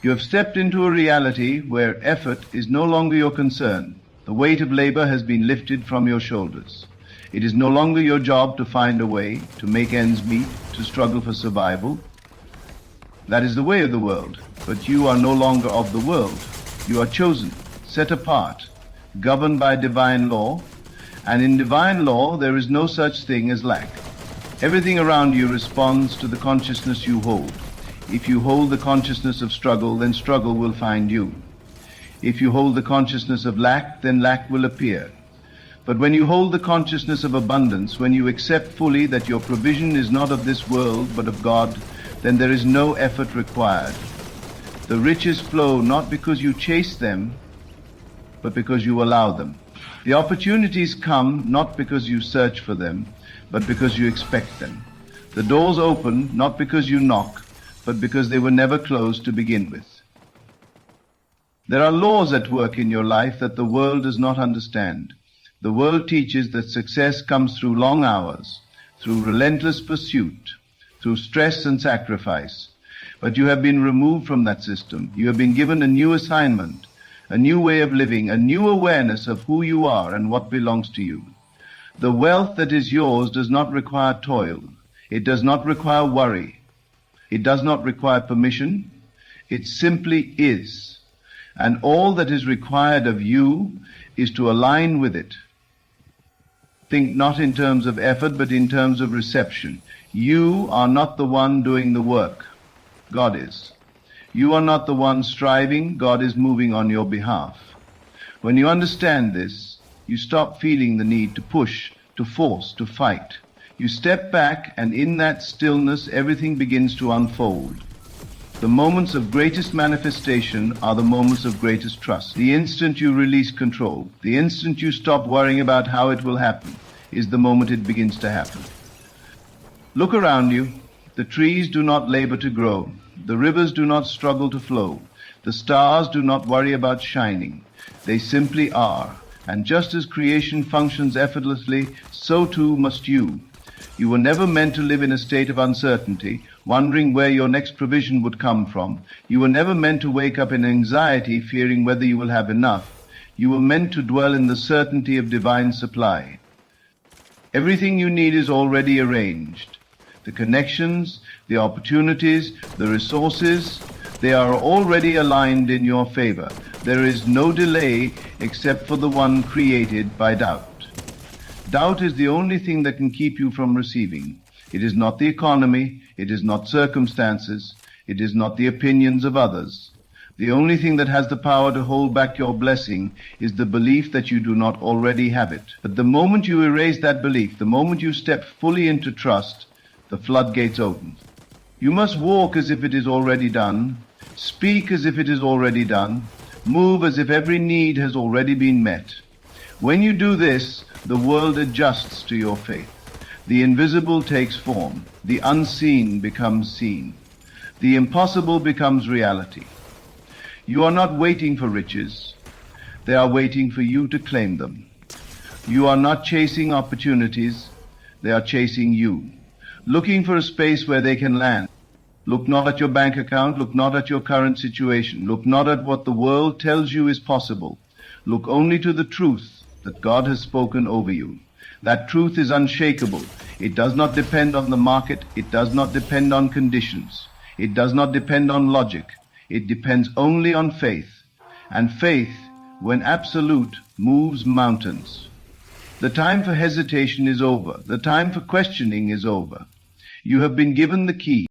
You have stepped into a reality where effort is no longer your concern. The weight of labor has been lifted from your shoulders. It is no longer your job to find a way, to make ends meet, to struggle for survival. That is the way of the world, but you are no longer of the world. You are chosen, set apart, governed by divine law, and in divine law there is no such thing as lack. Everything around you responds to the consciousness you hold. If you hold the consciousness of struggle, then struggle will find you. If you hold the consciousness of lack, then lack will appear. But when you hold the consciousness of abundance, when you accept fully that your provision is not of this world but of God, then there is no effort required. The riches flow not because you chase them, but because you allow them. The opportunities come not because you search for them, but because you expect them. The doors open not because you knock, but because they were never closed to begin with. There are laws at work in your life that the world does not understand. The world teaches that success comes through long hours, through relentless pursuit, through stress and sacrifice. But you have been removed from that system. You have been given a new assignment, a new way of living, a new awareness of who you are and what belongs to you. The wealth that is yours does not require toil. It does not require worry. It does not require permission. It simply is. And all that is required of you is to align with it. Think not in terms of effort, but in terms of reception. You are not the one doing the work. God is. You are not the one striving. God is moving on your behalf. When you understand this, you stop feeling the need to push, to force, to fight. You step back, and in that stillness, everything begins to unfold. The moments of greatest manifestation are the moments of greatest trust. The instant you release control, the instant you stop worrying about how it will happen, is the moment it begins to happen. Look around you. The trees do not labor to grow. The rivers do not struggle to flow. The stars do not worry about shining. They simply are. And just as creation functions effortlessly, so too must you. You were never meant to live in a state of uncertainty, wondering where your next provision would come from. You were never meant to wake up in anxiety, fearing whether you will have enough. You were meant to dwell in the certainty of divine supply. Everything you need is already arranged. The connections, the opportunities, the resources, they are already aligned in your favor. There is no delay except for the one created by doubt. Doubt is the only thing that can keep you from receiving. It is not the economy, it is not circumstances, it is not the opinions of others. The only thing that has the power to hold back your blessing is the belief that you do not already have it. But the moment you erase that belief, the moment you step fully into trust, the floodgates open. You must walk as if it is already done, speak as if it is already done, move as if every need has already been met. When you do this, the world adjusts to your faith. The invisible takes form. The unseen becomes seen. The impossible becomes reality. You are not waiting for riches. They are waiting for you to claim them. You are not chasing opportunities. They are chasing you, looking for a space where they can land. Look not at your bank account. Look not at your current situation. Look not at what the world tells you is possible. Look only to the truth that God has spoken over you. That truth is unshakable. It does not depend on the market. It does not depend on conditions. It does not depend on logic. It depends only on faith. And faith, when absolute, moves mountains. The time for hesitation is over. The time for questioning is over. You have been given the key.